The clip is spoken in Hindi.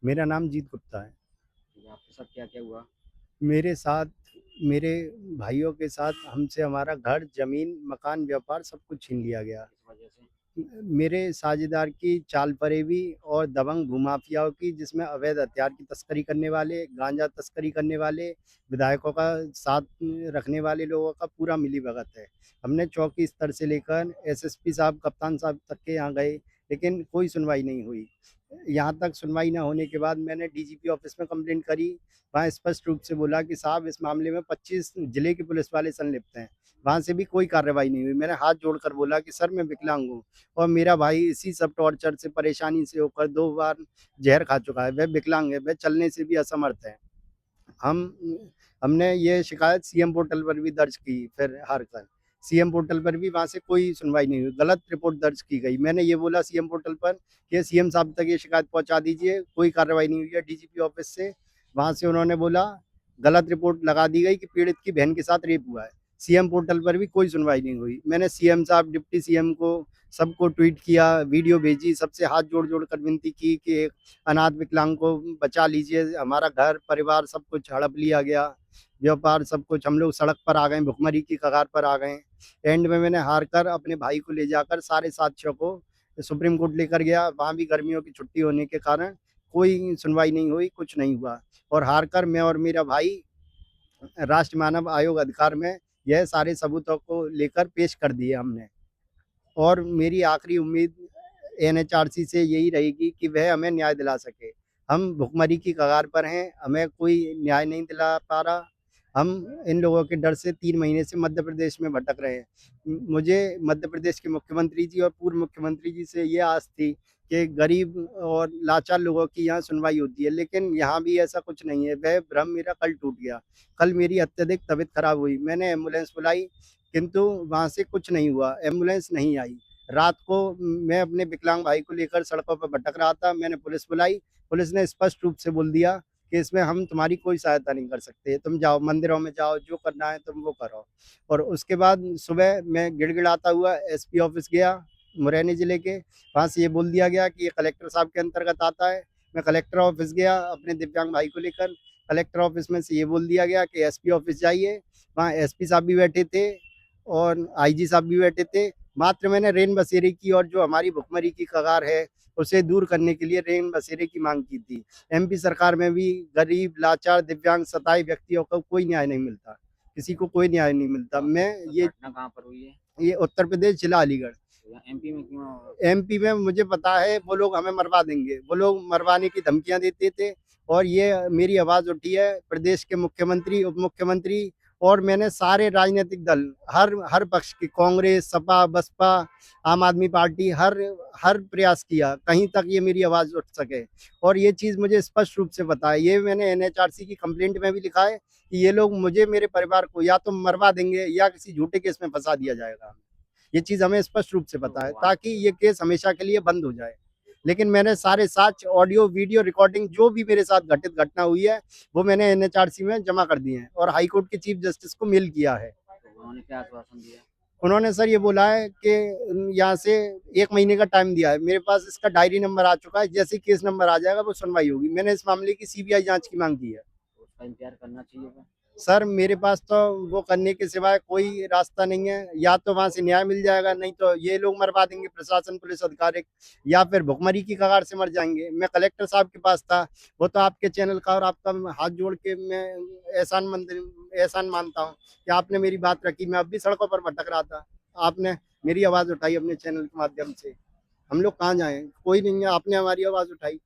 मेरा नाम जीत गुप्ता है। ठीक है, आपके साथ क्या-क्या हुआ? मेरे साथ मेरे भाइयों के साथ हमसे हमारा घर, ज़मीन, मकान, व्यापार सब कुछ छीन लिया गया। किस वजह से? मेरे साझेदार की चाल-फरेबी और दबंग भूमाफियाओं की, जिसमें अवैध हथियार की तस्करी करने वाले, गांजा तस्करी करने वाले, विधायकों का साथ रखने वाले लोगों का पूरा मिलीभगत है। हमने चौकी स्तर से लेकर एसएसपी साहब, कप्तान साहब तक के यहाँ गए, लेकिन कोई सुनवाई नहीं हुई। यहाँ तक सुनवाई ना होने के बाद मैंने डीजीपी ऑफिस में कंप्लेंट करी। वहाँ स्पष्ट रूप से बोला कि साहब, इस मामले में 25 जिले के पुलिस वाले संलिप्त हैं। वहाँ से भी कोई कार्रवाई नहीं हुई। मैंने हाथ जोड़कर बोला कि सर, मैं विकलांग हूँ और मेरा भाई इसी सब टॉर्चर से, परेशानी से होकर 2 बार ज़हर खा चुका है। वह विकलांग है, वह चलने से भी असमर्थ है। हम हमने ये शिकायत सीएम पोर्टल पर भी दर्ज की, फिर हार कर। सीएम पोर्टल पर भी वहाँ से कोई सुनवाई नहीं हुई, गलत रिपोर्ट दर्ज की गई। मैंने ये बोला सीएम पोर्टल पर कि सीएम साहब तक ये शिकायत पहुँचा दीजिए, कोई कार्रवाई नहीं हुई है डीजीपी ऑफिस से। वहाँ से उन्होंने बोला, गलत रिपोर्ट लगा दी गई कि पीड़ित की बहन के साथ रेप हुआ है। सीएम पोर्टल पर भी कोई सुनवाई नहीं हुई। मैंने सीएम साहब, डिप्टी सीएम को, सबको ट्वीट किया, वीडियो भेजी, सबसे हाथ जोड़-जोड़ कर विनती की कि अनाथ विकलांग को बचा लीजिए, हमारा घर परिवार सब कुछ हड़प लिया गया, व्यापार सब कुछ, हम लोग सड़क पर आ गए, भुखमरी की कगार पर आ गए। एंड में मैंने हार कर अपने भाई को ले जाकर सारे साक्ष्यों को सुप्रीम कोर्ट लेकर गया। वहाँ भी गर्मियों की छुट्टी होने के कारण कोई सुनवाई नहीं हुई, कुछ नहीं हुआ और हार कर मैं और मेरा भाई राष्ट्रीय मानव आयोग अधिकार में यह सारे सबूतों को लेकर पेश कर दिए हमने। और मेरी आखिरी उम्मीद एनएचआरसी से यही रहेगी कि वह हमें न्याय दिला सके। हम भुखमरी की कगार पर हैं, हमें कोई न्याय नहीं दिला पा रहा। हम इन लोगों के डर से 3 महीने से मध्य प्रदेश में भटक रहे हैं। मुझे मध्य प्रदेश के मुख्यमंत्री जी और पूर्व मुख्यमंत्री जी से ये आस थी कि गरीब और लाचार लोगों की यहाँ सुनवाई होती है, लेकिन यहाँ भी ऐसा कुछ नहीं है। वह भ्रम मेरा कल टूट गया। कल मेरी अत्यधिक तबीयत खराब हुई, मैंने एम्बुलेंस बुलाई, किंतु वहाँ से कुछ नहीं हुआ, एम्बुलेंस नहीं आई। रात को मैं अपने विकलांग भाई को लेकर सड़कों पर भटक रहा था, मैंने पुलिस बुलाई, पुलिस ने स्पष्ट रूप से बोल दिया कि इसमें हम तुम्हारी कोई सहायता नहीं कर सकते, तुम जाओ मंदिरों में जाओ, जो करना है तुम वो करो। और उसके बाद सुबह मैं गिड़गिड़ाता हुआ एसपी ऑफिस गया, मुरैना जिले के, वहाँ से ये बोल दिया गया कि ये कलेक्टर साहब के अंतर्गत आता है। मैं कलेक्टर ऑफिस गया अपने दिव्यांग भाई को लेकर, कलेक्टर ऑफिस में से ये बोल दिया गया कि एसपी ऑफिस जाइए, वहाँ एसपी साहब भी बैठे थे और आईजी साहब भी बैठे थे। मात्र मैंने रेन बसेरे की और जो हमारी भुखमरी की कगार है, उसे दूर करने के लिए रेन बसेरे की मांग की थी। एमपी सरकार में भी गरीब, लाचार, दिव्यांग, सताए व्यक्तियों को कोई न्याय नहीं मिलता, किसी को कोई न्याय नहीं मिलता। तो मैं ये घटना कहाँ पर हुई है? ये उत्तर प्रदेश, जिला अलीगढ़। तो यहाँ एमपी में क्यों? एमपी में मुझे पता है वो लोग हमें मरवा देंगे, वो लोग मरवाने की धमकियां देते थे और ये मेरी आवाज़ उठी है प्रदेश के मुख्यमंत्री, उप मुख्यमंत्री और मैंने सारे राजनीतिक दल, हर पक्ष की, कांग्रेस, सपा, बसपा, आम आदमी पार्टी, हर प्रयास किया कहीं तक ये मेरी आवाज़ उठ सके। और ये चीज़ मुझे स्पष्ट रूप से पता है, ये मैंने एनएचआरसी की कंप्लेंट में भी लिखा है कि ये लोग मुझे, मेरे परिवार को या तो मरवा देंगे या किसी झूठे केस में फंसा दिया जाएगा। ये चीज़ हमें स्पष्ट रूप से पता है, तो आप ताकि ये केस हमेशा के लिए बंद हो जाए। लेकिन मैंने सारे साक्ष्य, ऑडियो, वीडियो रिकॉर्डिंग जो भी मेरे साथ घटित घटना हुई है, वो मैंने एनएचआरसी में जमा कर दिए हैं और हाई कोर्ट के चीफ जस्टिस को मेल किया है। तो उन्होंने क्या आश्वासन दिया? उन्होंने सर ये बोला है कि यहाँ से 1 महीने का टाइम दिया है। मेरे पास इसका डायरी नंबर आ चुका है, जैसे ही केस नंबर आ जाएगा वो सुनवाई होगी। मैंने इस मामले की सीबीआई जाँच की माँग की है। तो उसका इंतज़ार करना चाहिए था। सर, मेरे पास तो वो करने के सिवाय कोई रास्ता नहीं है। या तो वहाँ से न्याय मिल जाएगा, नहीं तो ये लोग मरवा देंगे, प्रशासन, पुलिस अधिकारी, या फिर भुखमरी की कगार से मर जाएँगे। मैं कलेक्टर साहब के पास था, वो तो आपके चैनल का और आपका हाथ जोड़ के मैं एहसान मानता हूँ कि आपने मेरी बात रखी। मैं अब भी सड़कों पर भटक रहा था। आपने मेरी आवाज़ उठाई अपने चैनल के माध्यम से। हम लोग कहाँ जाएँ? कोई नहीं है, आपने हमारी आवाज़ उठाई।